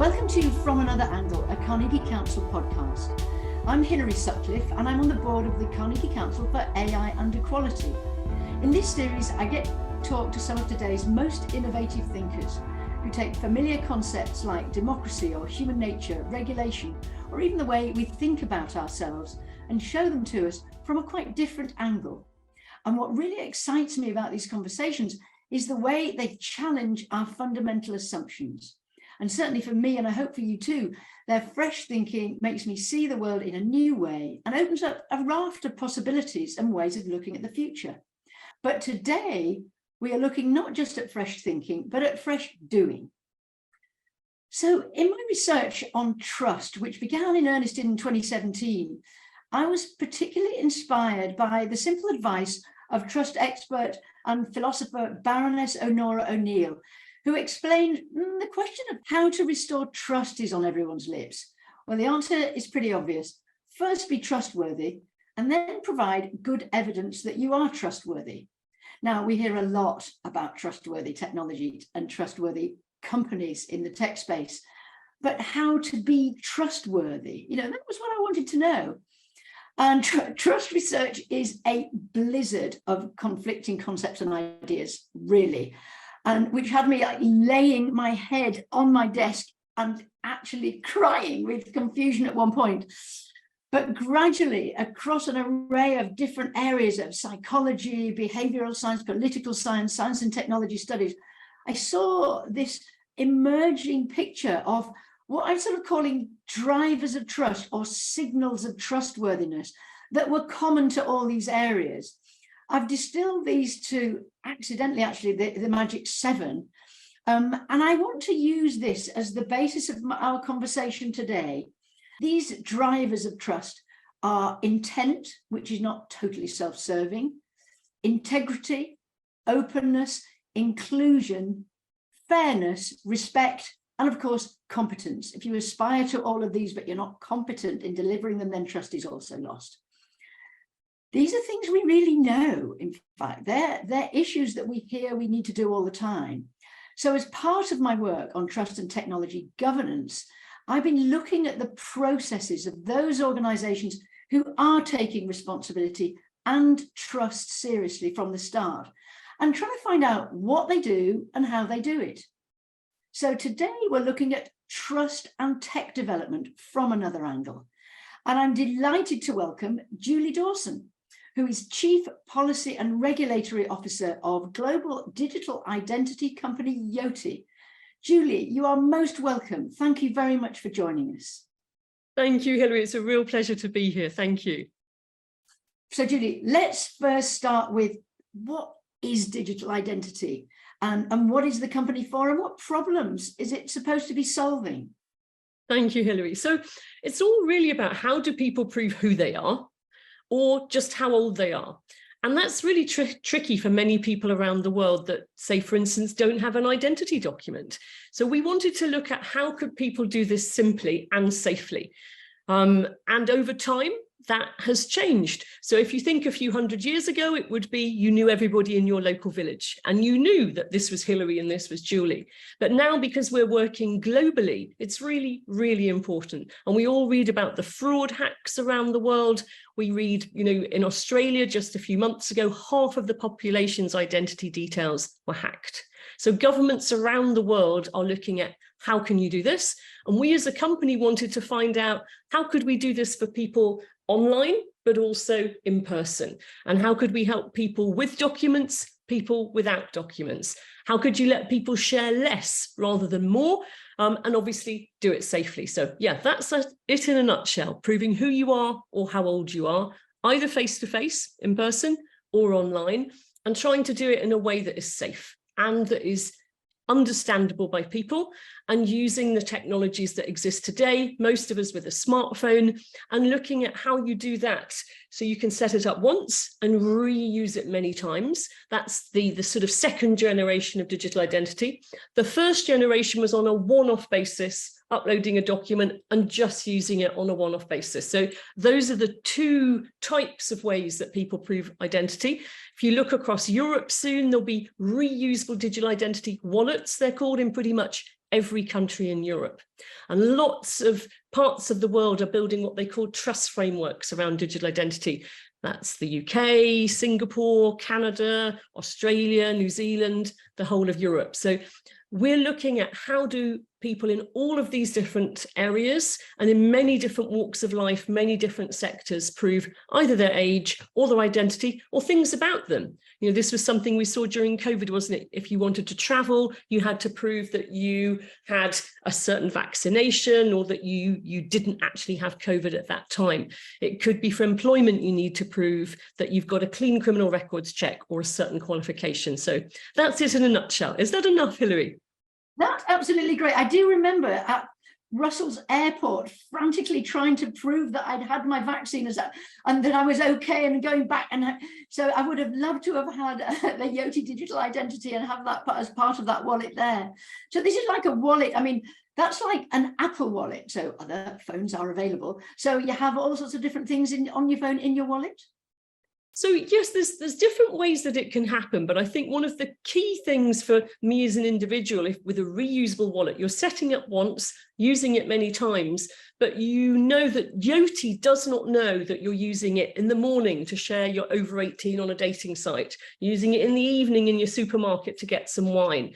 Welcome to From Another Angle, a Carnegie Council podcast. I'm Hilary Sutcliffe and I'm on the board of the Carnegie Council for AI and Equality. In this series, I get to talk to some of today's most innovative thinkers who take familiar concepts like democracy or human nature, regulation, or even the way we think about ourselves and show them to us from a quite different angle. And what really excites me about these conversations is the way they challenge our fundamental assumptions. And certainly for me, and I hope for you too, their fresh thinking makes me see the world in a new way and opens up a raft of possibilities and ways of looking at the future. But today, we are looking not just at fresh thinking, but at fresh doing. So in my research on trust, which began in earnest in 2017, I was particularly inspired by the simple advice of trust expert and philosopher Baroness Honora O'Neill, who explained the question of how to restore trust is on everyone's lips. Well, the answer is pretty obvious. First, be trustworthy, and then provide good evidence that you are trustworthy. Now, we hear a lot about trustworthy technology and trustworthy companies in the tech space, but how to be trustworthy? That was what I wanted to know. And trust research is a blizzard of conflicting concepts and ideas, really, and which had me laying my head on my desk and actually crying with confusion at one point. But gradually, across an array of different areas of psychology, behavioral science, political science, science and technology studies, I saw this emerging picture of what I'm sort of calling drivers of trust or signals of trustworthiness that were common to all these areas. I've distilled these to accidentally, actually, the magic 7. And I want to use this as the basis of our conversation today. These drivers of trust are intent, which is not totally self-serving, integrity, openness, inclusion, fairness, respect, and of course, competence. If you aspire to all of these, but you're not competent in delivering them, then trust is also lost. These are things we really know, in fact. They're issues that we hear we need to do all the time. So as part of my work on trust and technology governance, I've been looking at the processes of those organizations who are taking responsibility and trust seriously from the start, and trying to find out what they do and how they do it. So today we're looking at trust and tech development from another angle. And I'm delighted to welcome Julie Dawson, who is Chief Policy and Regulatory Officer of global digital identity company Yoti. Julie, you are most welcome. Thank you very much for joining us. Thank you, Hilary. It's a real pleasure to be here. Thank you. So Julie, let's first start with what is digital identity and what is the company for and what problems is it supposed to be solving? Thank you, Hilary. So it's all really about how do people prove who they are or just how old they are. And that's really tricky for many people around the world that, say, for instance, don't have an identity document. So we wanted to look at how could people do this simply and safely. And over time, that has changed. So if you think a few hundred years ago, it would be you knew everybody in your local village and you knew that this was Hilary and this was Julie. But now, because we're working globally, it's really, really important. And we all read about the fraud hacks around the world. We read, in Australia just a few months ago, half of the population's identity details were hacked. So governments around the world are looking at how can you do this? And we as a company wanted to find out how could we do this for people online, but also in person? And how could we help people with documents, people without documents? How could you let people share less rather than more? And obviously do it safely. So yeah, that's it in a nutshell, proving who you are or how old you are, either face-to-face, in person, or online, and trying to do it in a way that is safe and that is understandable by people, and using the technologies that exist today, most of us with a smartphone, and looking at how you do that. So you can set it up once and reuse it many times. That's the sort of second generation of digital identity. The first generation was on a one-off basis, uploading a document and just using it on a one-off basis. So those are the two types of ways that people prove identity. If you look across Europe soon, there'll be reusable digital identity wallets, they're called, in pretty much every country in Europe. And lots of parts of the world are building what they call trust frameworks around digital identity. That's the UK, Singapore, Canada, Australia, New Zealand, the whole of Europe. So we're looking at how do people in all of these different areas and in many different walks of life, many different sectors, prove either their age or their identity or things about them. You know, this was something we saw during COVID, wasn't it? If you wanted to travel, you had to prove that you had a certain vaccination or that you didn't actually have COVID at that time. It could be for employment, you need to prove that you've got a clean criminal records check or a certain qualification. So that's it in a nutshell. Is that enough, Hilary? That's absolutely great. I do remember at Brussels airport frantically trying to prove that I'd had my vaccine and that I was okay and going back. And so I would have loved to have had the Yoti digital identity and have that as part of that wallet there. So this is like a wallet. I mean, that's like an Apple wallet. So other phones are available. So you have all sorts of different things on your phone in your wallet. So yes, there's different ways that it can happen, but I think one of the key things for me as an individual, if with a reusable wallet, you're setting up once, using it many times, but you know that Yoti does not know that you're using it in the morning to share you're over 18 on a dating site, using it in the evening in your supermarket to get some wine.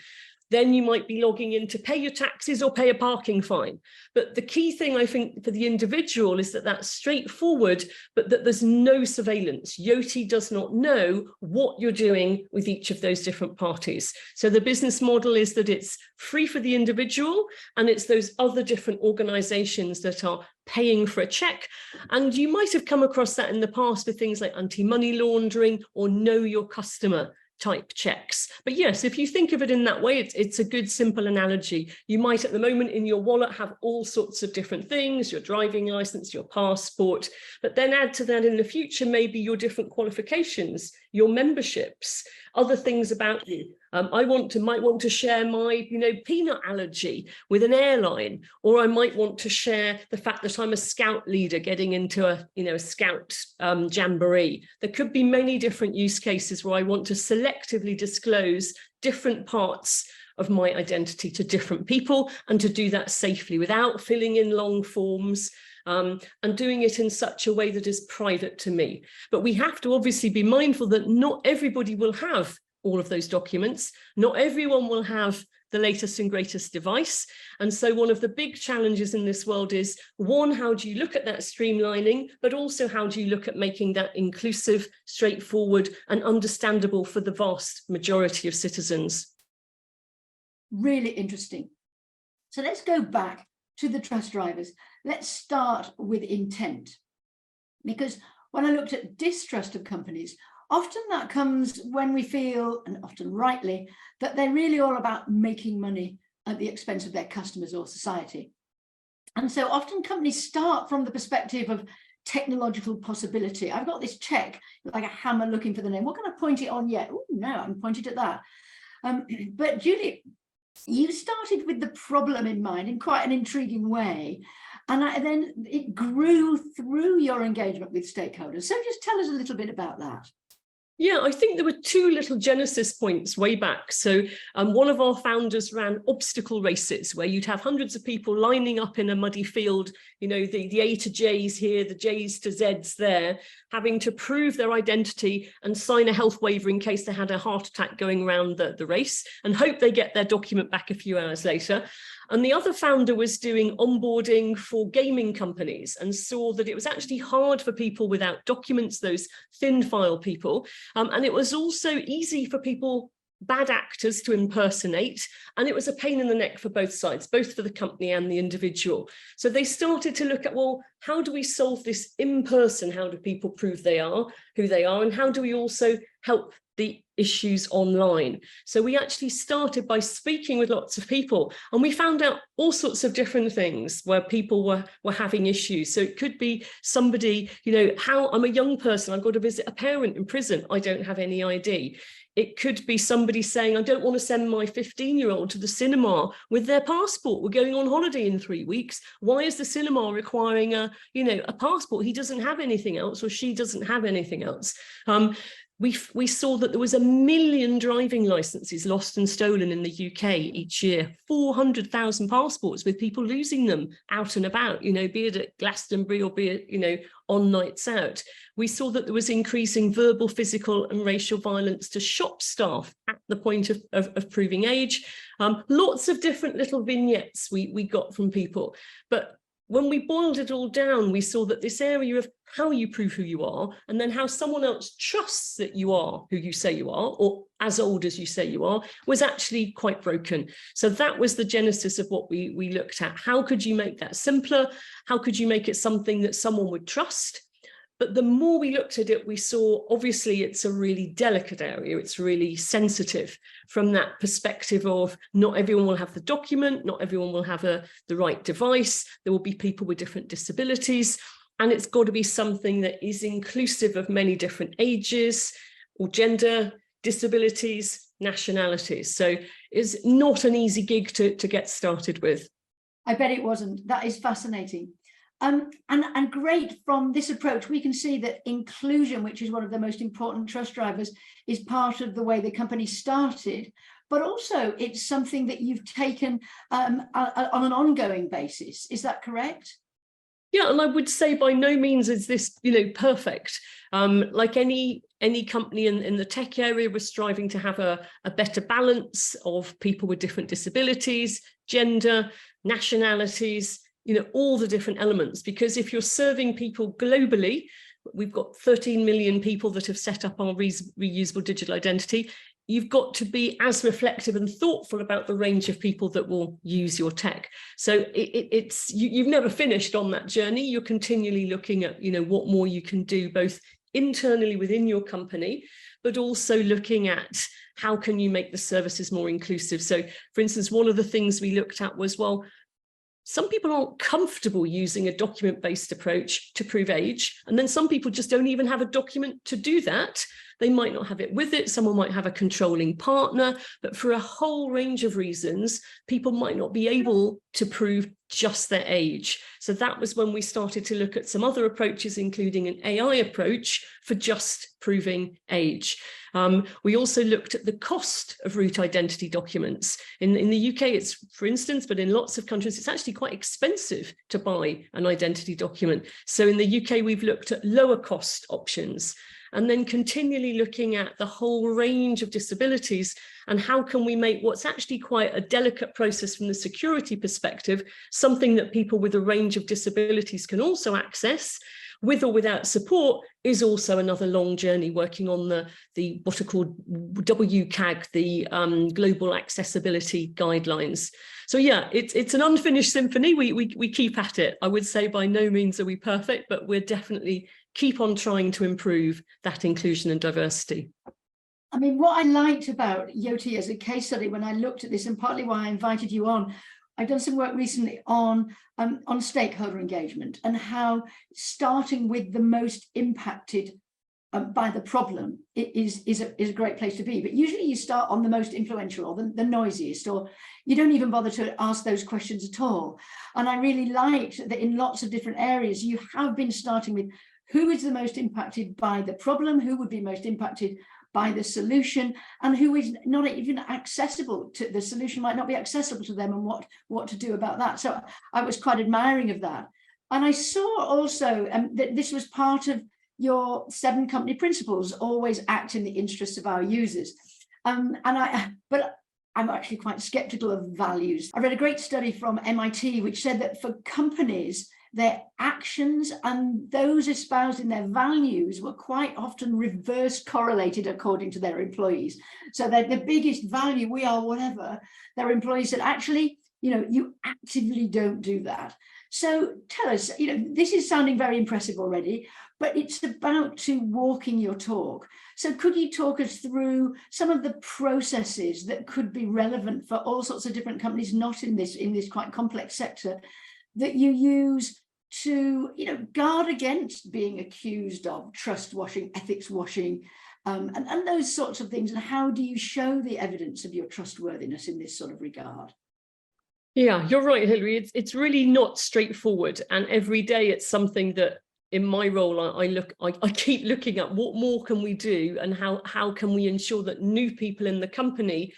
Then you might be logging in to pay your taxes or pay a parking fine. But the key thing, I think, for the individual is that that's straightforward, but that there's no surveillance. Yoti does not know what you're doing with each of those different parties. So the business model is that it's free for the individual, and it's those other different organizations that are paying for a check. And you might have come across that in the past with things like anti-money laundering or know your customer type checks. But yes, if you think of it in that way, it's a good simple analogy. You might at the moment in your wallet have all sorts of different things, your driving license, your passport, but then add to that in the future maybe your different qualifications, your memberships, other things about you. I might want to share my, peanut allergy with an airline, or I might want to share the fact that I'm a scout leader getting into a scout jamboree. There could be many different use cases where I want to selectively disclose different parts of my identity to different people, and to do that safely without filling in long forms. And doing it in such a way that is private to me. But we have to obviously be mindful that not everybody will have all of those documents. Not everyone will have the latest and greatest device. And so one of the big challenges in this world is, one, how do you look at that streamlining, but also how do you look at making that inclusive, straightforward, and understandable for the vast majority of citizens? Really interesting. So let's go back to the trust drivers. Let's start with intent, because when I looked at distrust of companies, often that comes when we feel, and often rightly, that they're really all about making money at the expense of their customers or society. And so often companies start from the perspective of technological possibility. I've got this check, like a hammer looking for the name. What can I point it on yet? Oh, no, I haven't pointed at that. But Julie, you started with the problem in mind in quite an intriguing way, and then it grew through your engagement with stakeholders. So just tell us a little bit about that. Yeah, I think there were two little genesis points way back. So one of our founders ran obstacle races where you'd have hundreds of people lining up in a muddy field, the A to J's here, the J's to Z's there, having to prove their identity and sign a health waiver in case they had a heart attack going around the race, and hope they get their document back a few hours later. And the other founder was doing onboarding for gaming companies, and saw that it was actually hard for people without documents, those thin file people. And it was also easy for people, bad actors, to impersonate. And it was a pain in the neck for both sides, both for the company and the individual. So they started to look at, well, how do we solve this in person? How do people prove they are who they are? And how do we also help the issues online? So we actually started by speaking with lots of people, and we found out all sorts of different things where people were having issues. So it could be somebody, how I'm a young person, I've got to visit a parent in prison, I don't have any ID. It could be somebody saying, I don't want to send my 15-year-old to the cinema with their passport. We're going on holiday in 3 weeks. Why is the cinema requiring a passport? He doesn't have anything else, or she doesn't have anything else. we saw that there was 1 million driving licenses lost and stolen in the UK each year, 400,000 passports with people losing them out and about, you know, be it at Glastonbury or be it, you know, on nights out. We saw that there was increasing verbal, physical and racial violence to shop staff at the point of proving age. Lots of different little vignettes we got from people. But when we boiled it all down, we saw that this area of how you prove who you are, and then how someone else trusts that you are who you say you are, or as old as you say you are, was actually quite broken. So that was the genesis of what we looked at. How could you make that simpler? How could you make it something that someone would trust? But the more we looked at it, we saw, obviously, it's a really delicate area. It's really sensitive from that perspective of not everyone will have the document, not everyone will have the right device. There will be people with different disabilities, and it's got to be something that is inclusive of many different ages or gender, disabilities, nationalities. So it's not an easy gig to get started with. I bet it wasn't. That is fascinating. And great, from this approach, we can see that inclusion, which is one of the most important trust drivers, is part of the way the company started, but also it's something that you've taken on an ongoing basis. Is that correct? Yeah, and I would say by no means is this, you know, perfect. Like any company in the tech area, we're striving to have a better balance of people with different disabilities, gender, nationalities, you know, all the different elements, because if you're serving people globally, we've got 13 million people that have set up our reusable digital identity. You've got to be as reflective and thoughtful about the range of people that will use your tech. So you've never finished on that journey. You're continually looking at, you know, what more you can do, both internally within your company, but also looking at how can you make the services more inclusive. So, for instance, one of the things we looked at was, well, some people aren't comfortable using a document-based approach to prove age, and then some people just don't even have a document to do that. They might not have it with it. Someone might have a controlling partner, but for a whole range of reasons, people might not be able to prove just their age. So that was when we started to look at some other approaches, including an AI approach for just proving age. We also looked at the cost of root identity documents. In the UK, it's, for instance, but in lots of countries, it's actually quite expensive to buy an identity document. So in the UK, we've looked at lower cost options, and then continually looking at the whole range of disabilities and how can we make what's actually quite a delicate process from the security perspective, something that people with a range of disabilities can also access. With or without support is also another long journey, working on the what are called WCAG, the Global Accessibility Guidelines. So yeah, it's an unfinished symphony. We keep at it. I would say by no means are we perfect, but we're definitely keep on trying to improve that inclusion and diversity. I mean, what I liked about Yoti as a case study when I looked at this, and partly why I invited you on, I've done some work recently on stakeholder engagement and how starting with the most impacted by the problem is a great place to be. But usually you start on the most influential or the noisiest, or you don't even bother to ask those questions at all. And I really liked that in lots of different areas, you have been starting with who is the most impacted by the problem, who would be most impacted by the solution, and who is not even accessible to the solution, might not be accessible to them, and what to do about that. So I was quite admiring of that. And I saw also that this was part of your 7 company principles: always act in the interests of our users. But I'm actually quite skeptical of values. I read a great study from MIT which said that for companies, their actions and those espoused in their values were quite often reverse correlated according to their employees. So that the biggest value, we are whatever, their employees said, actually, you know, you actively don't do that. So tell us, you know, this is sounding very impressive already, but it's about to walking your talk. So could you talk us through some of the processes that could be relevant for all sorts of different companies, not in this quite complex sector, that you use to, you know, guard against being accused of trust washing, ethics washing, and those sorts of things? And how do you show the evidence of your trustworthiness in this sort of regard? Yeah, you're right, Hilary. It's really not straightforward. And every day it's something that in my role, I keep looking at what more can we do, and how can we ensure that new people in the company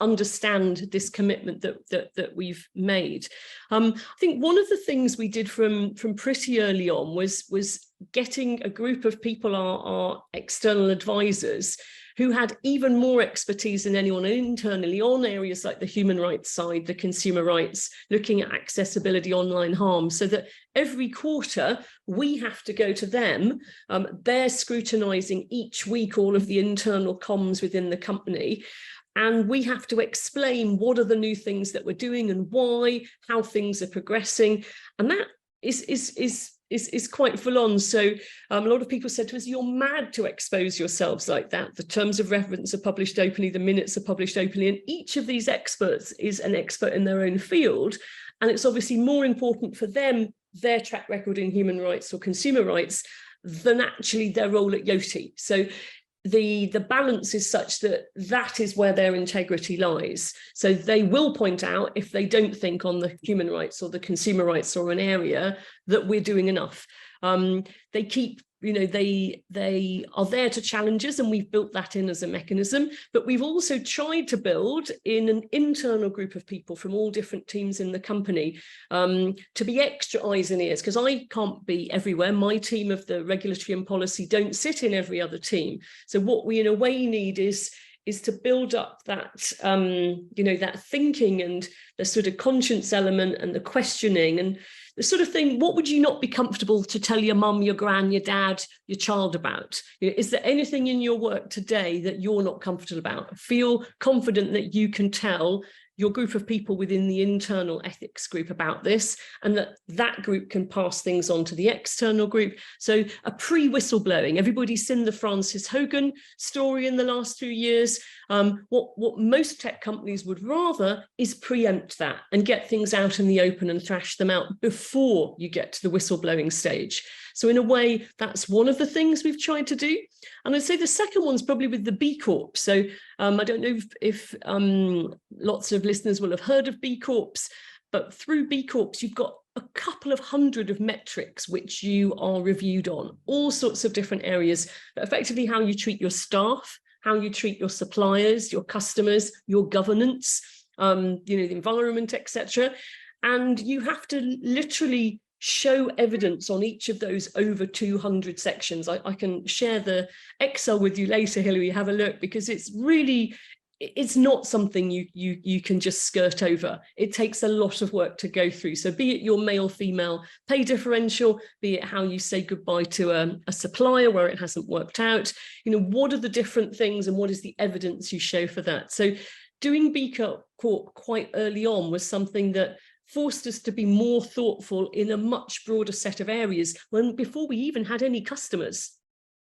understand this commitment that we've made. I think one of the things we did from pretty early on was getting a group of people, our external advisors, who had even more expertise than anyone internally on areas like the human rights side, the consumer rights, looking at accessibility, online harm, so that every quarter we have to go to them. They're scrutinizing each week all of the internal comms within the company. And we have to explain what are the new things that we're doing and why, how things are progressing. And that is quite full on. So a lot of people said to us, you're mad to expose yourselves like that. The terms of reference are published openly, the minutes are published openly, and each of these experts is an expert in their own field. And it's obviously more important for them, their track record in human rights or consumer rights, than actually their role at Yoti. So the balance is such that that is where their integrity lies. So they will point out if they don't think on the human rights or the consumer rights or an area that we're doing enough. They keep, they are there to challenge us, and we've built that in as a mechanism. But we've also tried to build in an internal group of people from all different teams in the company to be extra eyes and ears, because I can't be everywhere. My team of the regulatory and policy don't sit in every other team. So what we in a way need is to build up that, that thinking and the sort of conscience element and the questioning and the sort of thing. What would you not be comfortable to tell your mum, your gran, your dad, your child about? Is there anything in your work today that you're not comfortable about? Feel confident that you can tell your group of people within the internal ethics group about this, and that group can pass things on to the external group. So a pre-whistleblowing. Everybody's seen the Frances Hogan story in the last few years. What most tech companies would rather is preempt that and get things out in the open and thrash them out before you get to the whistleblowing stage. So in a way, that's one of the things we've tried to do. And I'd say the second one's probably with the B Corp. So I don't know if lots of listeners will have heard of B Corps, but through B Corps, you've got a couple of hundred of metrics which you are reviewed on, all sorts of different areas, but effectively how you treat your staff, how you treat your suppliers, your customers, your governance, the environment, etc. And you have to literally show evidence on each of those over 200 sections. I can share the Excel with you later, Hilary, have a look, because it's not something you can just skirt over. It takes a lot of work to go through. So be it your male-female pay differential, be it how you say goodbye to a supplier where it hasn't worked out, what are the different things and what is the evidence you show for that? So doing B Corp quite early on was something that forced us to be more thoughtful in a much broader set of areas before we even had any customers.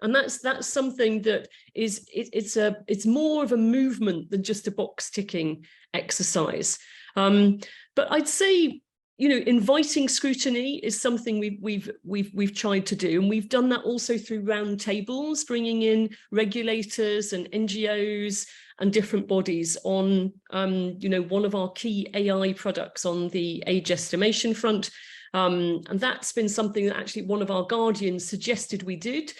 And that's something that it's more of a movement than just a box ticking exercise. But I'd say, inviting scrutiny is something we've tried to do, and we've done that also through round tables, bringing in regulators and NGOs and different bodies on, one of our key AI products on the age estimation front. And that's been something that actually one of our guardians suggested we did.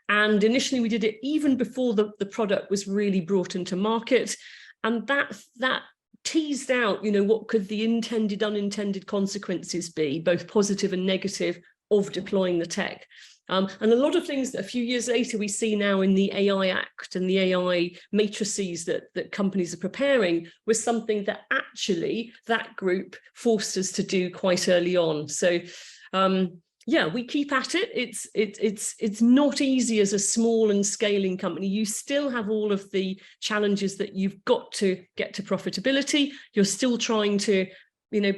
And initially we did it even before the product was really brought into market. And that teased out, what could the intended, unintended consequences be, both positive and negative, of deploying the tech. And a lot of things that a few years later we see now in the AI Act and the AI matrices that companies are preparing was something that actually that group forced us to do quite early on. So yeah, we keep at it. It's not easy as a small and scaling company. You still have all of the challenges that you've got to get to profitability. You're still trying to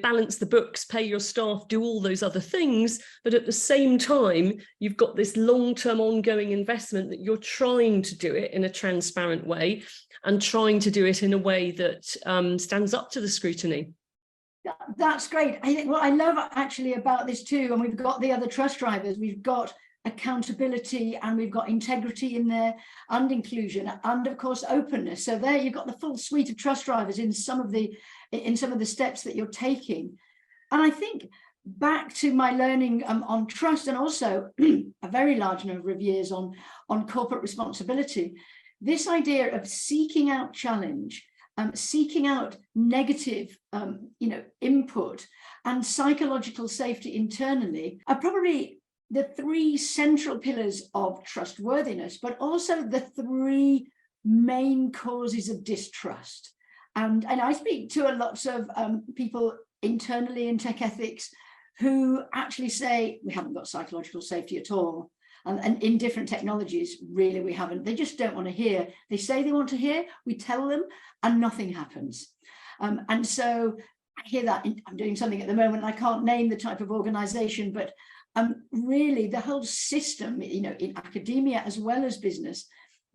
balance the books, pay your staff, do all those other things. But at the same time, you've got this long-term ongoing investment that you're trying to do it in a transparent way and trying to do it in a way that stands up to the scrutiny. That's great. I think what I love actually about this too, and we've got the other trust drivers, we've got accountability and we've got integrity in there and inclusion and of course openness. So there you've got the full suite of trust drivers in some of the steps that you're taking. And I think back to my learning on trust, and also a very large number of years on corporate responsibility, this idea of seeking out challenge, seeking out negative input, and psychological safety internally are probably the three central pillars of trustworthiness, but also the three main causes of distrust. And I speak to lots of people internally in tech ethics who actually say we haven't got psychological safety at all. And in different technologies, really, we haven't. They just don't want to hear. They say they want to hear, we tell them, and nothing happens. And so I hear that. I'm doing something at the moment, I can't name the type of organization, but really the whole system, in academia as well as business,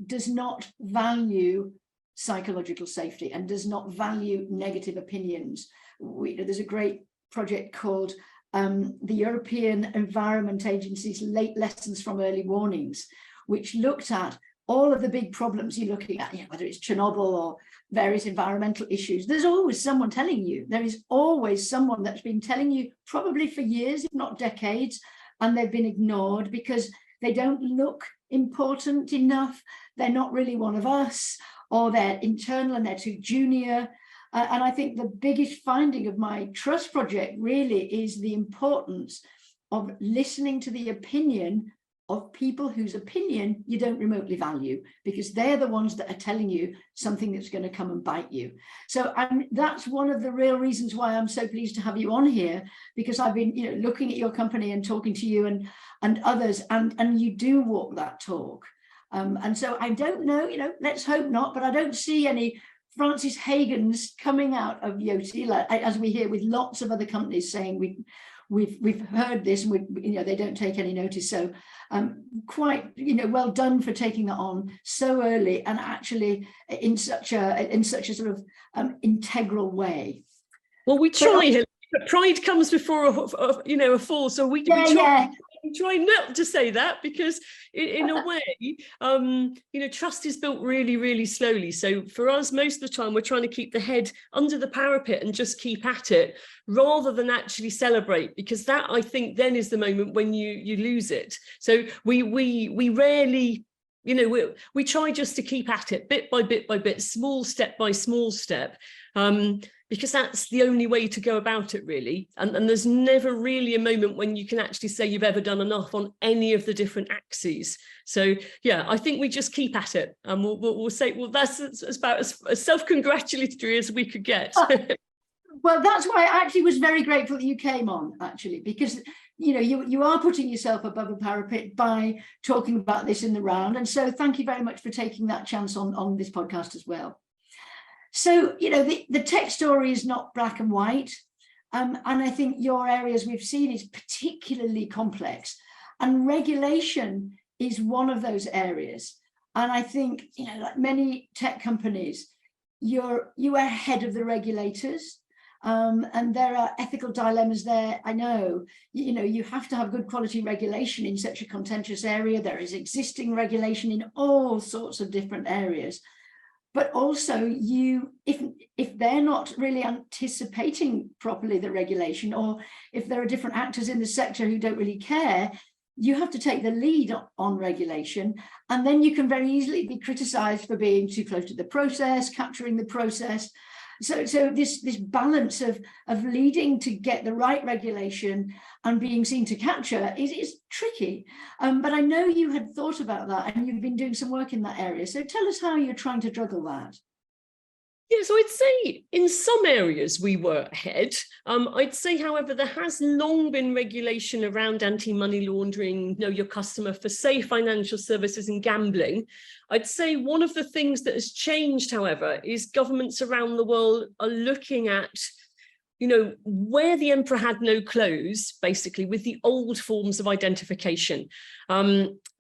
does not value psychological safety and does not value negative opinions. There's a great project called the European Environment Agency's Late Lessons from Early Warnings, which looked at all of the big problems you're looking at, whether it's Chernobyl or various environmental issues. There's always someone telling you. There is always someone that's been telling you probably for years, if not decades, and they've been ignored because they don't look important enough. They're not really one of us, or they're internal and they're too junior. And I think the biggest finding of my trust project really is the importance of listening to the opinion of people whose opinion you don't remotely value, because they're the ones that are telling you something that's going to come and bite you. So that's one of the real reasons why I'm so pleased to have you on here, because I've been looking at your company and talking to you and others, and you do walk that talk. And so I don't know, let's hope not, but I don't see any Francis Hagens coming out of Yoti, as we hear with lots of other companies saying we've heard this, and they don't take any notice. So quite well done for taking that on so early and actually in such a sort of integral way. Well, we try. But pride comes before a fall, so we try not to say that, because in a way, trust is built really, really slowly. So for us, most of the time, we're trying to keep the head under the parapet and just keep at it, rather than actually celebrate, because that, I think, then is the moment when you lose it. So we rarely, we try just to keep at it bit by bit by bit, small step by small step. Because that's the only way to go about it, really. And there's never really a moment when you can actually say you've ever done enough on any of the different axes. So, yeah, I think we just keep at it. And we'll say, well, that's about as self-congratulatory as we could get. Well, that's why I actually was very grateful that you came on, actually, because, you are putting yourself above a parapet by talking about this in the round. And so thank you very much for taking that chance on this podcast as well. So, the tech story is not black and white. And I think your areas we've seen is particularly complex. And regulation is one of those areas. And I think, like many tech companies, you are ahead of the regulators. And there are ethical dilemmas there. I know, you have to have good quality regulation in such a contentious area. There is existing regulation in all sorts of different areas. But also, if they're not really anticipating properly the regulation, or if there are different actors in the sector who don't really care, you have to take the lead on regulation. And then you can very easily be criticized for being too close to the process, capturing the process. So this balance of leading to get the right regulation and being seen to capture is tricky. But I know you had thought about that and you've been doing some work in that area. So tell us how you're trying to juggle that. Yeah, so I'd say in some areas we were ahead. I'd say, however, there has long been regulation around anti-money laundering, know your customer, for safe financial services and gambling. I'd say one of the things that has changed, however, is governments around the world are looking at, where the emperor had no clothes, basically, with the old forms of identification.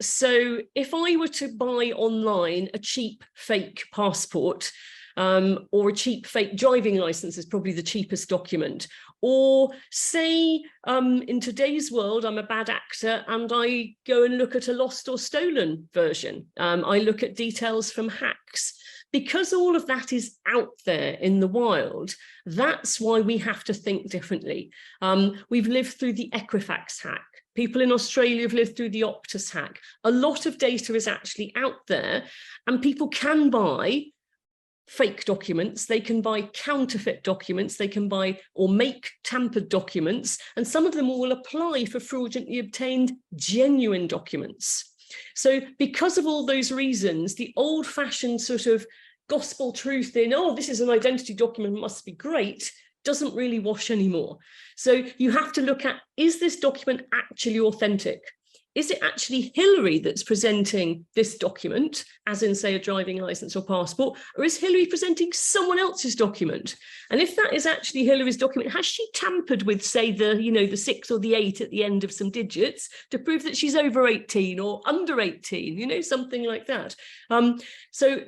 So if I were to buy online a cheap fake passport, or a cheap fake driving license is probably the cheapest document. Or say in today's world, I'm a bad actor and I go and look at a lost or stolen version. I look at details from hacks. because all of that is out there in the wild, that's why we have to think differently. We've lived through the Equifax hack. People in Australia have lived through the Optus hack. A lot of data is actually out there, and people can buy fake documents, they can buy counterfeit documents, they can buy or make tampered documents, and some of them will apply for fraudulently obtained genuine documents. So because of all those reasons, the old-fashioned sort of gospel truth in, oh, this is an identity document, must be great, doesn't really wash anymore. So you have to look at, is this document actually authentic? Is it actually Hilary that's presenting this document, as in, say, a driving license or passport, or is Hilary presenting someone else's document? And if that is actually Hilary's document, has she tampered with, say, the 6 or the 8 at the end of some digits to prove that she's over 18 or under 18, something like that? So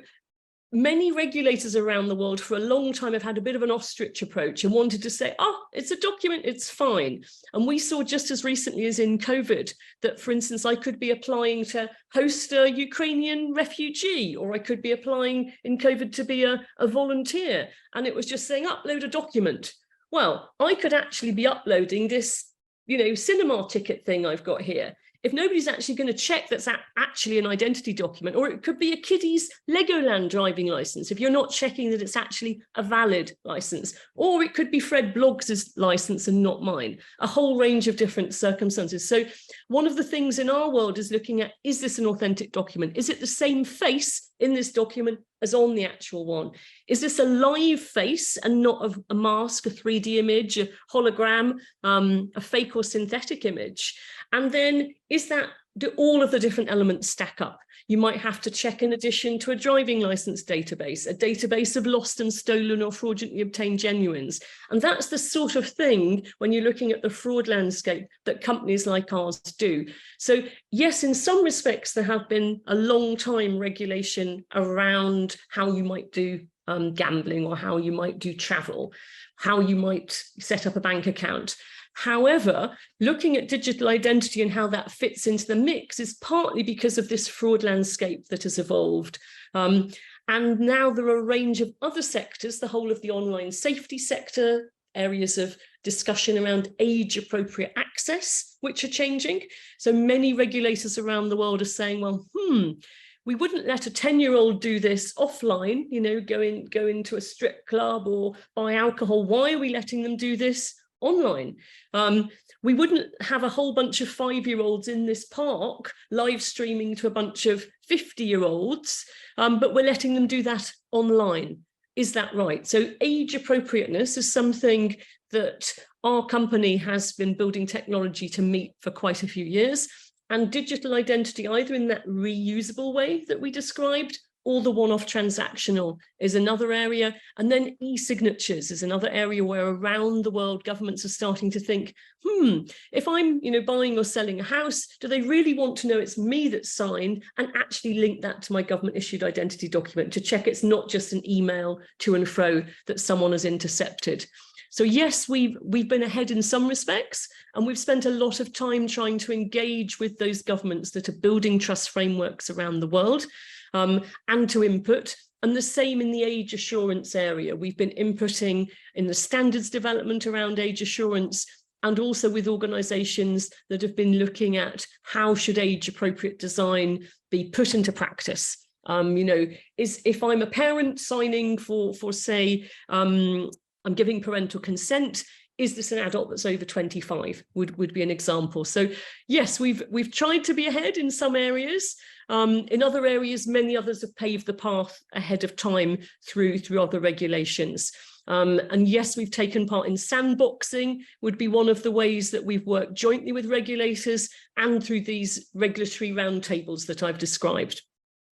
many regulators around the world for a long time have had a bit of an ostrich approach and wanted to say, oh, it's a document, it's fine. And we saw just as recently as in COVID that, for instance, I could be applying to host a Ukrainian refugee, or I could be applying in COVID to be a volunteer. And it was just saying, upload a document. Well, I could actually be uploading this, cinema ticket thing I've got here. If nobody's actually going to check that's actually an identity document, or it could be a kiddie's Legoland driving license if you're not checking that it's actually a valid license, or it could be Fred Bloggs' license and not mine, a whole range of different circumstances. So one of the things in our world is looking at, is this an authentic document? Is it the same face in this document as on the actual one? Is this a live face and not a mask, a 3D image, a hologram, a fake or synthetic image? And then do all of the different elements stack up? You might have to check, in addition to a driving license database, a database of lost and stolen or fraudulently obtained genuines. And that's the sort of thing, when you're looking at the fraud landscape, that companies like ours do. So yes, in some respects, there have been a long time regulation around how you might do gambling, or how you might do travel, how you might set up a bank account. However, looking at digital identity and how that fits into the mix is partly because of this fraud landscape that has evolved. And now there are a range of other sectors, the whole of the online safety sector, areas of discussion around age-appropriate access, which are changing. So many regulators around the world are saying, well, we wouldn't let a 10-year-old do this offline, go into a strip club or buy alcohol. Why are we letting them do this online? We wouldn't have a whole bunch of 5-year-olds in this park live streaming to a bunch of 50-year-olds, but we're letting them do that online. Is that right? So age appropriateness is something that our company has been building technology to meet for quite a few years, and digital identity, either in that reusable way that we described, or the one-off transactional, is another area. And then e-signatures is another area where around the world governments are starting to think, if I'm buying or selling a house, do they really want to know it's me that signed, and actually link that to my government issued identity document to check it's not just an email to and fro that someone has intercepted? So yes, we've been ahead in some respects, and we've spent a lot of time trying to engage with those governments that are building trust frameworks around the world, and to input. And the same in the age assurance area. We've been inputting in the standards development around age assurance, and also with organisations that have been looking at how should age appropriate design be put into practice. If I'm a parent signing for say, I'm giving parental consent, is this an adult that's over 25 would be an example. So yes, we've tried to be ahead in some areas. In other areas, many others have paved the path ahead of time through other regulations. And yes, we've taken part in sandboxing, would be one of the ways that we've worked jointly with regulators, and through these regulatory roundtables that I've described.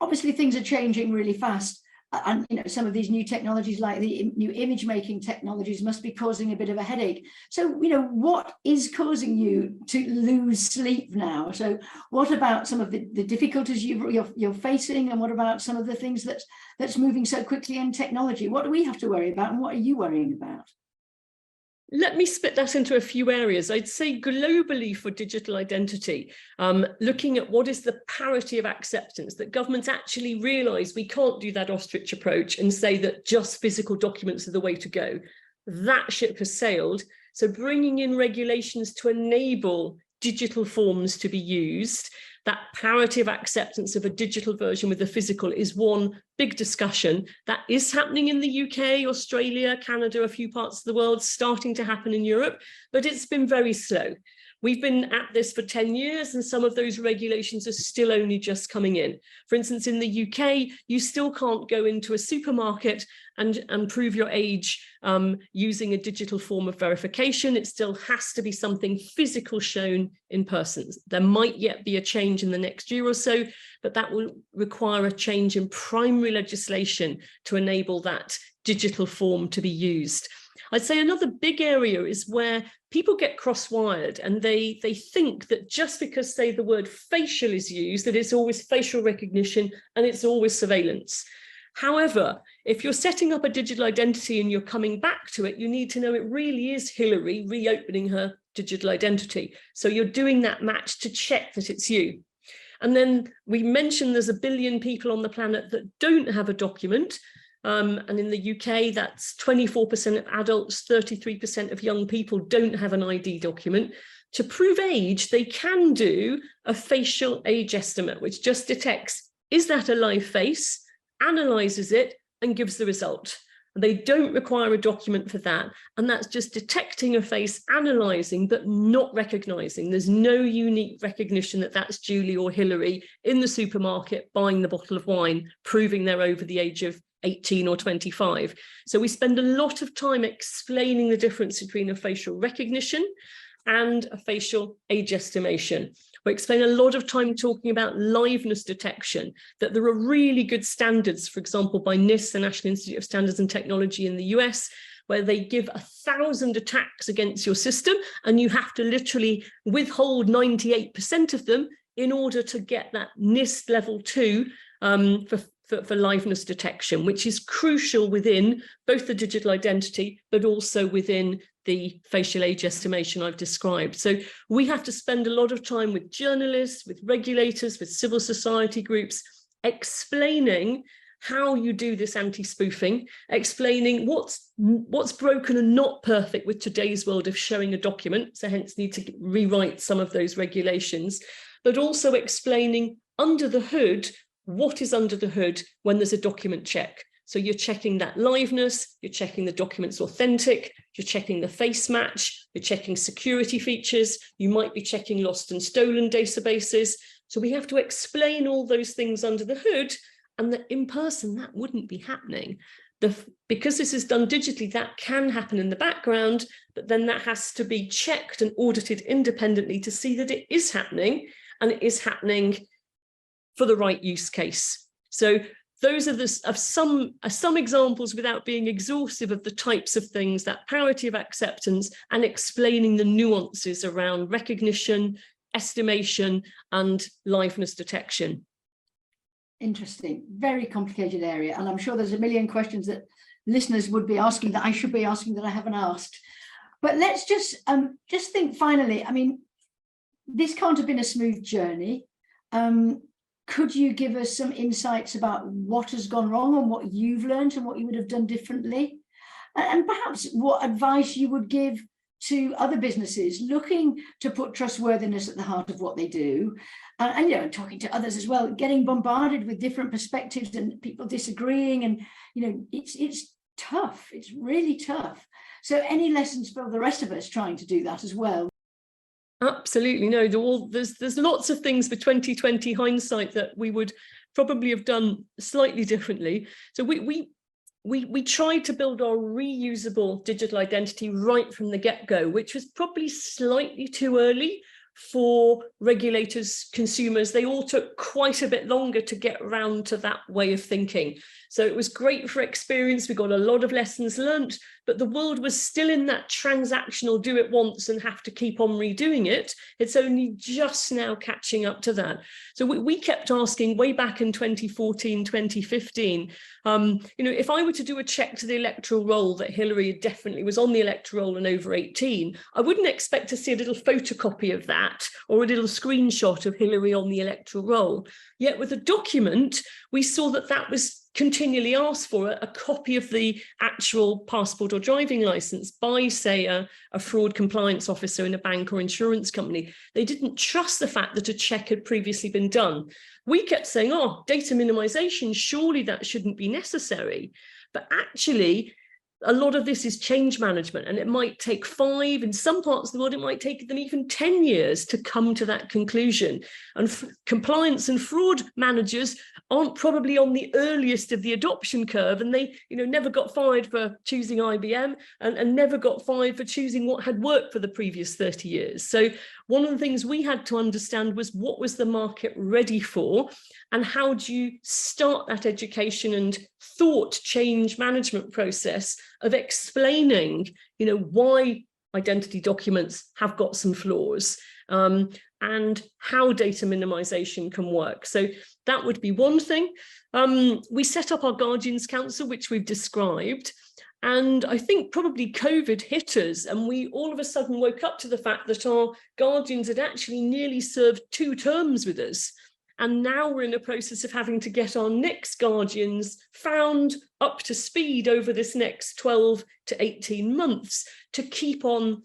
Obviously, things are changing really fast. And some of these new technologies, like the new image making technologies, must be causing a bit of a headache. So what is causing you to lose sleep now? So what about some of the difficulties you're facing, and what about some of the things that's moving so quickly in technology? What do we have to worry about, and what are you worrying about? let me split that into a few areas. I'd say globally for digital identity, looking at what is the parity of acceptance, that governments actually realise we can't do that ostrich approach and say that just physical documents are the way to go. That ship has sailed. So bringing in regulations to enable digital forms to be used, that parity of acceptance of a digital version with the physical is one big discussion that is happening in the UK, Australia, Canada, a few parts of the world, starting to happen in Europe, but it's been very slow. We've been at this for 10 years and some of those regulations are still only just coming in. For instance, in the UK, you still can't go into a supermarket and prove your age using a digital form of verification. It still has to be something physical shown in person. There might yet be a change in the next year or so, but that will require a change in primary legislation to enable that digital form to be used. I'd say another big area is where people get cross-wired and they think that just because, say, the word facial is used, that it's always facial recognition and it's always surveillance. However, if you're setting up a digital identity and you're coming back to it, you need to know it really is Hilary reopening her digital identity. So you're doing that match to check that it's you. And then we mentioned there's 1 billion people on the planet that don't have a document. And in the UK, that's 24% of adults, 33% of young people don't have an ID document. To prove age, they can do a facial age estimate, which just detects, is that a live face, analyzes it and gives the result. They don't require a document for that. And that's just detecting a face, analysing, but not recognising. There's no unique recognition that that's Julie or Hilary in the supermarket buying the bottle of wine, proving they're over the age of 18 or 25. So we spend a lot of time explaining the difference between a facial recognition and a facial age estimation. We spend a lot of time talking about liveness detection, that there are really good standards, for example, by NIST, the National Institute of Standards and Technology in the US, where they give 1,000 attacks against your system, and you have to literally withhold 98% of them in order to get that NIST level 2 for liveness detection, which is crucial within both the digital identity, but also within the facial age estimation I've described. So we have to spend a lot of time with journalists, with regulators, with civil society groups, explaining how you do this anti-spoofing, explaining what's broken and not perfect with today's world of showing a document, so hence need to rewrite some of those regulations, but also explaining under the hood what is under the hood when there's a document check. So you're checking that liveness, you're checking the document's authentic, you're checking the face match, you're checking security features, you might be checking lost and stolen databases. So we have to explain all those things under the hood, and that in person that wouldn't be happening. Because this is done digitally, that can happen in the background, but then that has to be checked and audited independently to see that it is happening, and it is happening for the right use case. So those are some examples, without being exhaustive, of the types of things, that parity of acceptance and explaining the nuances around recognition, estimation, and liveness detection. Interesting, very complicated area. And I'm sure there's a million questions that listeners would be asking that I should be asking that I haven't asked. But let's just think finally, I mean, this can't have been a smooth journey. Could you give us some insights about what has gone wrong and what you've learned and what you would have done differently? And perhaps what advice you would give to other businesses looking to put trustworthiness at the heart of what they do? And you know, talking to others as well, getting bombarded with different perspectives and people disagreeing, and you know, it's tough. It's really tough. So any lessons for the rest of us trying to do that as well? Absolutely. No, there's lots of things for 2020 hindsight that we would probably have done slightly differently. So we tried to build our reusable digital identity right from the get-go, which was probably slightly too early for regulators, consumers. They all took quite a bit longer to get around to that way of thinking. So it was great for experience. We got a lot of lessons learnt, but the world was still in that transactional do it once and have to keep on redoing it. It's only just now catching up to that. So we kept asking way back in 2014, 2015, if I were to do a check to the electoral roll that Hilary definitely was on the electoral roll and over 18, I wouldn't expect to see a little photocopy of that or a little screenshot of Hilary on the electoral roll. Yet with a document, we saw that that was continually asked for, a copy of the actual passport or driving license by, say, a fraud compliance officer in a bank or insurance company. They didn't trust the fact that a check had previously been done. We kept saying, oh, data minimization, surely that shouldn't be necessary. But actually, a lot of this is change management, and it might take 5, in some parts of the world, it might take them even 10 years to come to that conclusion. And compliance and fraud managers aren't probably on the earliest of the adoption curve, and they never got fired for choosing IBM and never got fired for choosing what had worked for the previous 30 years. So one of the things we had to understand was what was the market ready for, and how do you start that education and thought change management process of explaining, why identity documents have got some flaws, and how data minimization can work. So that would be one thing. We set up our Guardians Council, which we've described. And I think probably COVID hit us, and we all of a sudden woke up to the fact that our Guardians had actually nearly served 2 terms with us. And now we're in the process of having to get our next Guardians found up to speed over this next 12 to 18 months to keep on,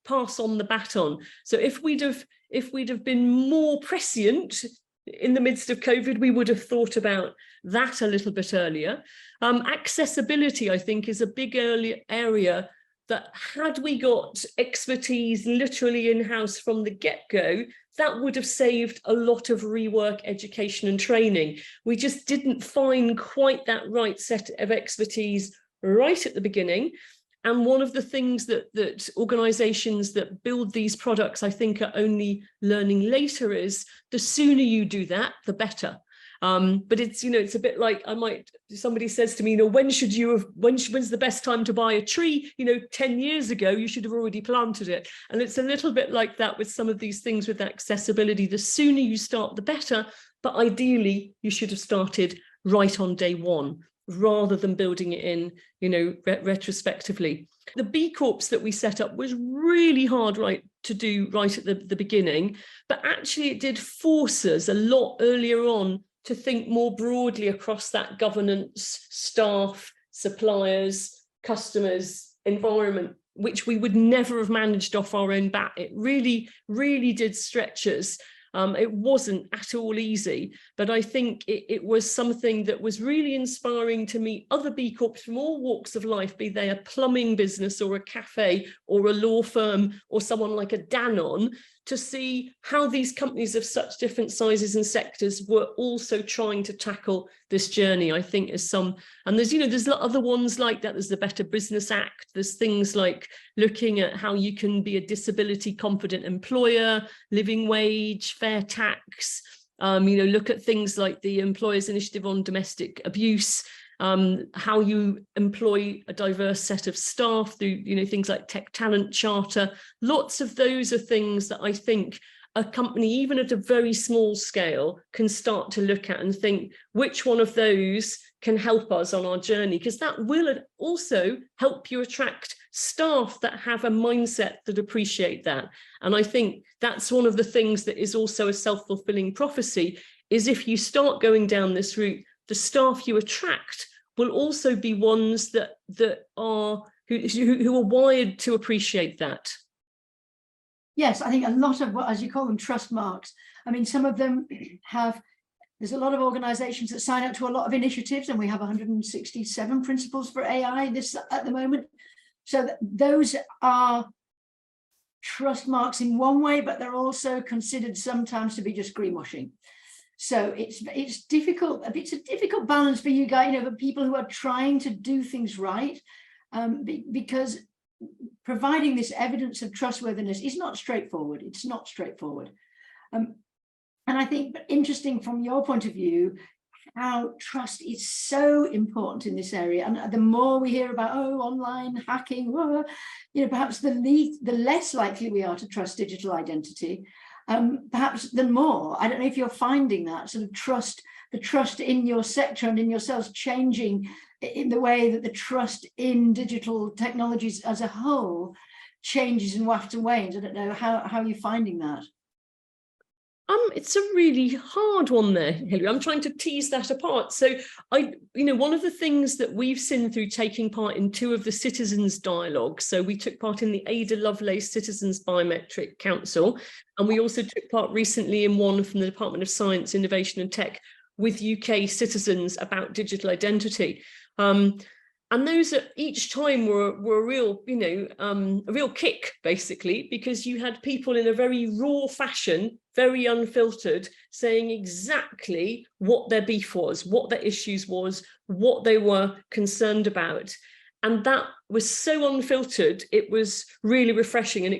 pass on the baton. So if we'd have been more prescient in the midst of COVID, we would have thought about that a little bit earlier. Accessibility, I think, is a big early area that had we got expertise literally in-house from the get-go, that would have saved a lot of rework, education and training. We just didn't find quite that right set of expertise right at the beginning. And one of the things that organizations that build these products, I think, are only learning later is the sooner you do that, the better. But it's, it's a bit like somebody says to me, when's the best time to buy a tree? 10 years ago, you should have already planted it. And it's a little bit like that with some of these things with accessibility. The sooner you start, the better. But ideally, you should have started right on day one, rather than building it in, retrospectively. The B Corps that we set up was really hard to do right at the beginning, but actually it did force us a lot earlier on to think more broadly across that governance, staff, suppliers, customers, environment, which we would never have managed off our own bat. It really, really did stretch us. It wasn't at all easy, but I think it was something that was really inspiring to meet other B Corps from all walks of life, be they a plumbing business or a cafe or a law firm or someone like a Danone, to see how these companies of such different sizes and sectors were also trying to tackle this journey. I think there's there's other ones like that. There's the Better Business Act. There's things like looking at how you can be a disability confident employer, living wage, fair tax, look at things like the Employers Initiative on Domestic Abuse, how you employ a diverse set of staff through, things like Tech Talent Charter. Lots of those are things that I think a company, even at a very small scale, can start to look at and think which one of those can help us on our journey, because that will also help you attract staff that have a mindset that appreciate that. And I think that's one of the things that is also a self-fulfilling prophecy, is if you start going down this route, the staff you attract will also be ones that are who are wired to appreciate that. Yes, I think a lot of what, as you call them, trust marks. I mean, some of them there's a lot of organizations that sign up to a lot of initiatives, and we have 167 principles for AI at the moment. So those are trust marks in one way, but they're also considered sometimes to be just greenwashing. So it's difficult. It's a difficult balance for you guys, for people who are trying to do things right, because providing this evidence of trustworthiness is not straightforward. It's not straightforward. And I think, but interesting from your point of view, how trust is so important in this area. And the more we hear about, online hacking, perhaps the less likely we are to trust digital identity, perhaps the more. I don't know if you're finding that sort of the trust in your sector and in yourselves changing in the way that the trust in digital technologies as a whole changes and wafts and wanes. I don't know, how are you finding that? It's a really hard one there, Hilary. I'm trying to tease that apart. So one of the things that we've seen through taking part in 2 of the citizens' dialogues, so we took part in the Ada Lovelace Citizens Biometric Council, and we also took part recently in one from the Department of Science, Innovation and Tech with UK citizens about digital identity. And those each time were a real, a real kick, basically, because you had people in a very raw fashion, very unfiltered, saying exactly what their beef was, what their issues was, what they were concerned about. And that was so unfiltered, it was really refreshing. And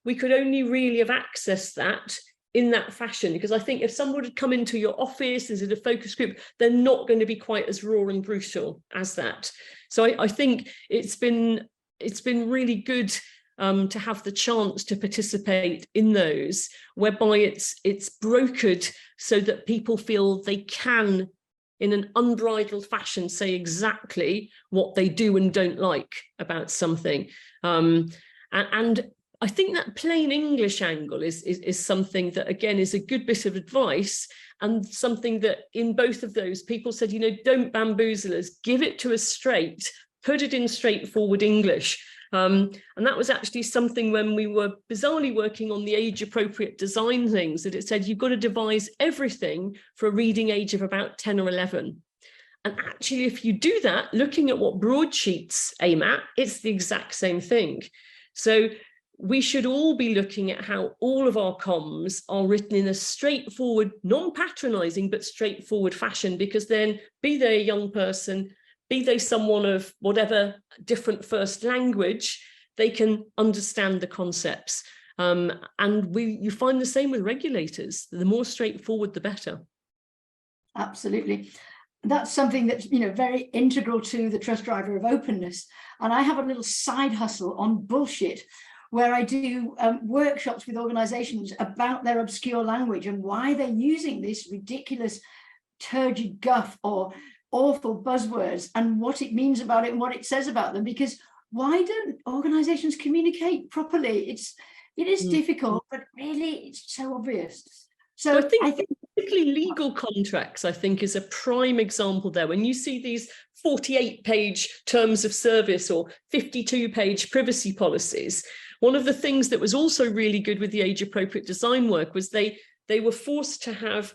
we could only really have accessed that in that fashion, because I think if someone had come into your office as in a focus group, they're not going to be quite as raw and brutal as that. So I think it's been really good to have the chance to participate in those, whereby it's brokered so that people feel they can, in an unbridled fashion, say exactly what they do and don't like about something. And I think that plain English angle is something that, again, is a good bit of advice, and something that in both of those people said, don't bamboozle us, give it to us straight, put it in straightforward English. And that was actually something when we were bizarrely working on the age appropriate design things, that it said you've got to devise everything for a reading age of about 10 or 11. And actually, if you do that, looking at what broadsheets aim at, it's the exact same thing. So we should all be looking at how all of our comms are written in a straightforward, non-patronizing, but straightforward fashion, because then, be they a young person, be they someone of whatever different first language, they can understand the concepts. And you find the same with regulators. The more straightforward, the better. Absolutely. That's something that's very integral to the trust driver of openness. And I have a little side hustle on bullshit, where I do workshops with organizations about their obscure language and why they're using this ridiculous turgid guff or awful buzzwords, and what it means about it and what it says about them. Because why don't organizations communicate properly? It is difficult, but really it's so obvious. So I think particularly legal contracts, I think, is a prime example there. When you see these 48-page terms of service or 52-page privacy policies, one of the things that was also really good with the age-appropriate design work was they were forced to have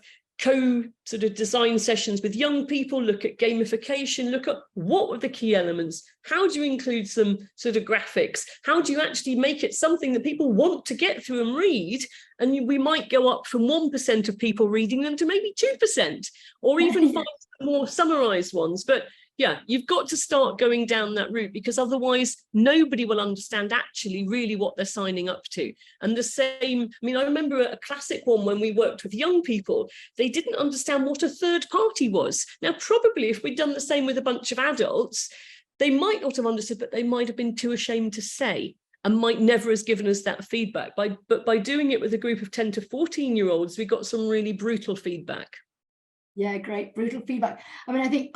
sort of design sessions with young people, look at gamification, look at what were the key elements, how do you include some sort of graphics, how do you actually make it something that people want to get through and read, and we might go up from 1% of people reading them to maybe 2%, or even 5 more summarized ones. But yeah, you've got to start going down that route, because otherwise nobody will understand actually really what they're signing up to. And the same, I remember a classic one when we worked with young people, they didn't understand what a third party was. Now, probably if we'd done the same with a bunch of adults, they might not have understood, but they might have been too ashamed to say, and might never have given us that feedback. But by doing it with a group of 10 to 14-year-olds, we got some really brutal feedback. Yeah, great, brutal feedback. I think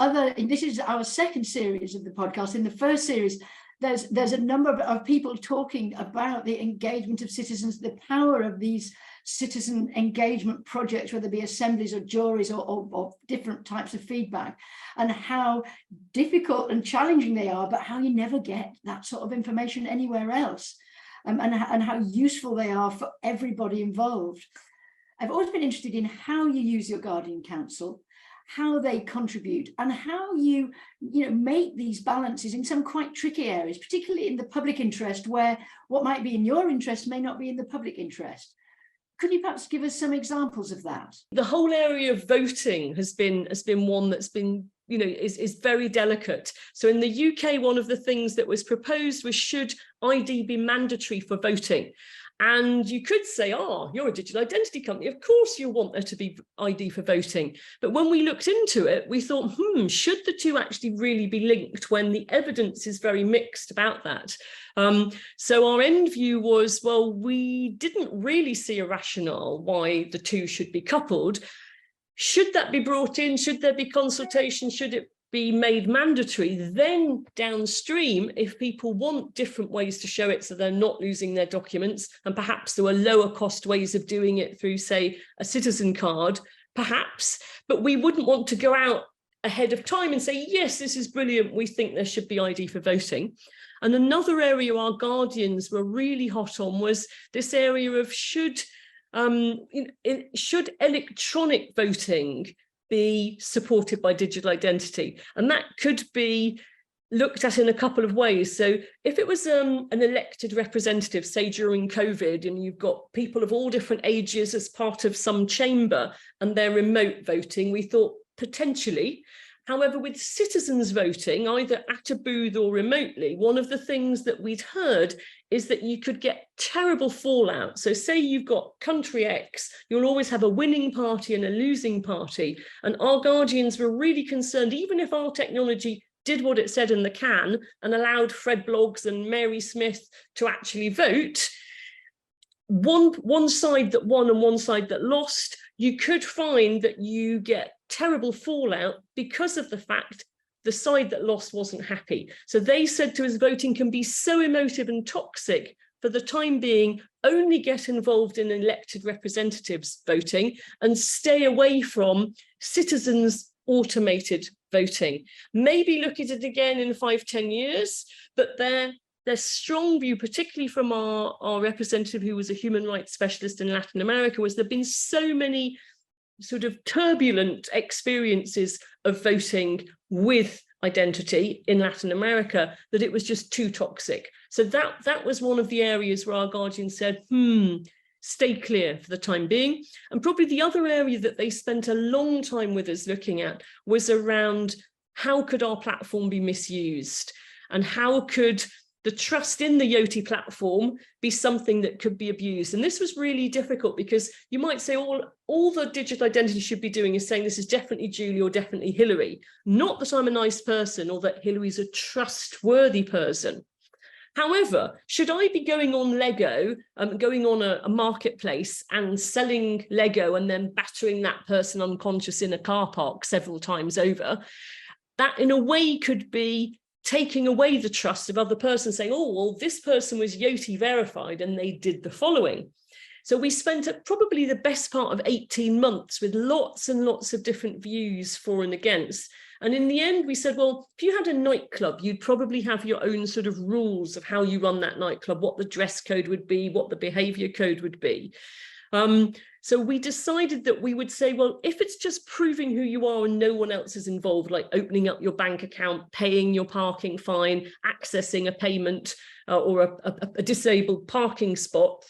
this is our second series of the podcast. In the first series, there's a number of people talking about the engagement of citizens, the power of these citizen engagement projects, whether it be assemblies or juries or different types of feedback, and how difficult and challenging they are, but how you never get that sort of information anywhere else, and how useful they are for everybody involved. I've always been interested in how you use your Guardian Council, how they contribute, and how you make these balances in some quite tricky areas, particularly in the public interest, where what might be in your interest may not be in the public interest. Could you perhaps give us some examples of that? The whole area of voting has been one that's been is very delicate. So in the UK, one of the things that was proposed was, should ID be mandatory for voting? And you could say, oh, you're a digital identity company. Of course you want there to be ID for voting. But when we looked into it, we thought, should the two actually really be linked when the evidence is very mixed about that? So our end view was, well, we didn't really see a rationale why the two should be coupled. Should that be brought in? Should there be consultation? Should it be made mandatory? Then downstream, if people want different ways to show it so they're not losing their documents, and perhaps there are lower cost ways of doing it through, say, a citizen card, perhaps, but we wouldn't want to go out ahead of time and say, yes, this is brilliant, we think there should be ID for voting. And another area our guardians were really hot on was this area of should electronic voting be supported by digital identity? And that could be looked at in a couple of ways. So if it was an elected representative, say during COVID, and you've got people of all different ages as part of some chamber and they're remote voting, we thought potentially. However, with citizens voting, either at a booth or remotely, one of the things that we'd heard is that you could get terrible fallout. So say you've got country X, you'll always have a winning party and a losing party. And our guardians were really concerned, even if our technology did what it said in the can and allowed Fred Bloggs and Mary Smith to actually vote, one side that won and one side that lost, you could find that you get terrible fallout because of the fact the side that lost wasn't happy. So they said to us, voting can be so emotive and toxic. For the time being, only get involved in elected representatives voting and stay away from citizens automated voting. Maybe look at it again in 5-10 years, but their strong view, particularly from our representative who was a human rights specialist in Latin America, was there've been so many sort of turbulent experiences of voting with identity in Latin America that it was just too toxic. So that was one of the areas where our guardian said, stay clear for the time being. And probably the other area that they spent a long time with us looking at was around how could our platform be misused, and how could the trust in the Yoti platform be something that could be abused. And this was really difficult because you might say all the digital identity should be doing is saying this is definitely Julie or definitely Hilary, not that I'm a nice person or that Hilary's a trustworthy person. However, should I be going on Lego, going on a marketplace and selling Lego and then battering that person unconscious in a car park several times over? That in a way could be taking away the trust of other persons, saying, oh, well, this person was Yoti verified and they did the following. So we spent probably the best part of 18 months with lots and lots of different views for and against. And in the end, we said, well, if you had a nightclub, you'd probably have your own sort of rules of how you run that nightclub, what the dress code would be, what the behavior code would be. So we decided that we would say, well, if it's just proving who you are and no one else is involved, like opening up your bank account, paying your parking fine, accessing a payment or a disabled parking spot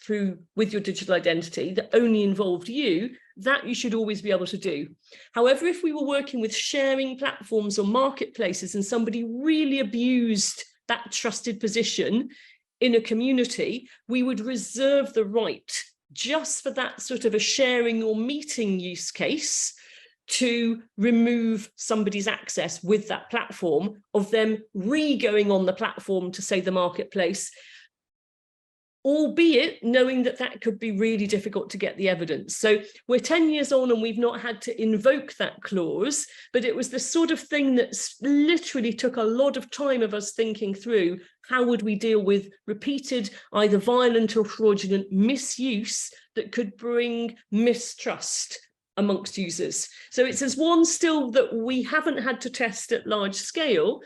with your digital identity that only involved you, that you should always be able to do. However, if we were working with sharing platforms or marketplaces and somebody really abused that trusted position in a community, we would reserve the right just for that sort of a sharing or meeting use case to remove somebody's access with that platform, of them re-going on the platform to, say, the marketplace, albeit knowing that that could be really difficult to get the evidence. So we're 10 years on and we've not had to invoke that clause, but it was the sort of thing that literally took a lot of time of us thinking through how would we deal with repeated either violent or fraudulent misuse that could bring mistrust amongst users. So it's as one still that we haven't had to test at large scale,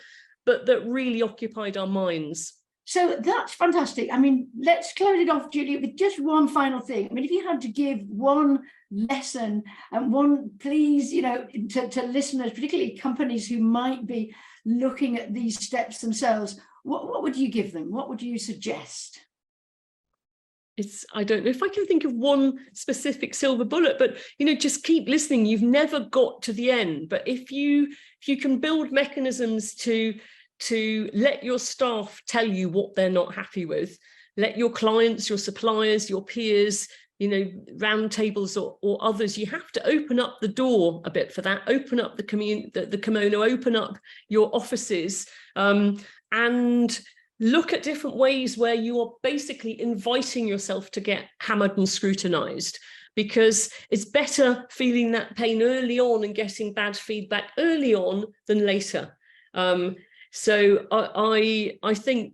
but that really occupied our minds. So that's fantastic. I mean, let's close it off, Julie, with just one final thing. I mean, if you had to give one lesson and one, please, to listeners, particularly companies who might be looking at these steps themselves, what would you give them? What would you suggest? I don't know if I can think of one specific silver bullet, but, just keep listening. You've never got to the end. But if you can build mechanisms to let your staff tell you what they're not happy with, let your clients, your suppliers, your peers, you know, round tables or others, you have to open up the door a bit for that, open up the kimono, open up your offices, and look at different ways where you are basically inviting yourself to get hammered and scrutinized, because it's better feeling that pain early on and getting bad feedback early on than later. So I think,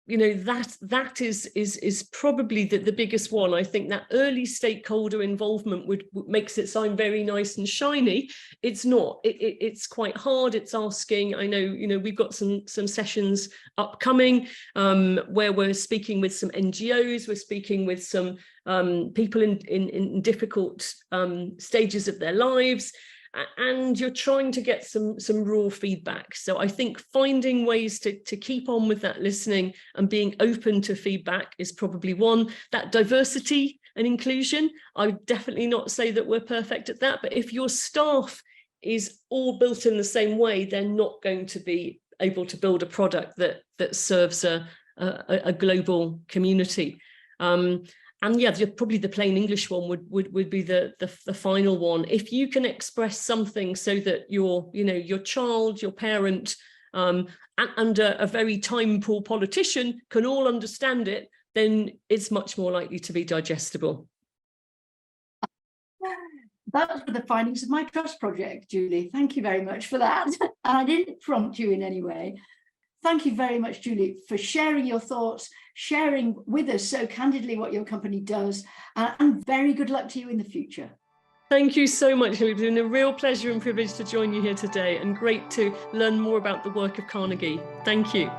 you know, that is probably the biggest one. I think that early stakeholder involvement makes it sound very nice and shiny. It's not. It's quite hard. It's asking. I know, you know, we've got some sessions upcoming where we're speaking with some NGOs. We're speaking with some people in difficult stages of their lives. And you're trying to get some raw feedback. So I think finding ways to keep on with that listening and being open to feedback is probably one. That diversity and inclusion, I would definitely not say that we're perfect at that, but if your staff is all built in the same way, they're not going to be able to build a product that serves a global community. And yeah, probably the plain English one would be the final one. If you can express something so that your child, your parent, and a very time-poor politician can all understand it, then it's much more likely to be digestible. That was the findings of my trust project, Julie. Thank you very much for that. And I didn't prompt you in any way. Thank you very much, Julie, for sharing your thoughts, sharing with us so candidly what your company does, and very good luck to you in the future. Thank you so much. It's been a real pleasure and privilege to join you here today, and great to learn more about the work of Carnegie. Thank you.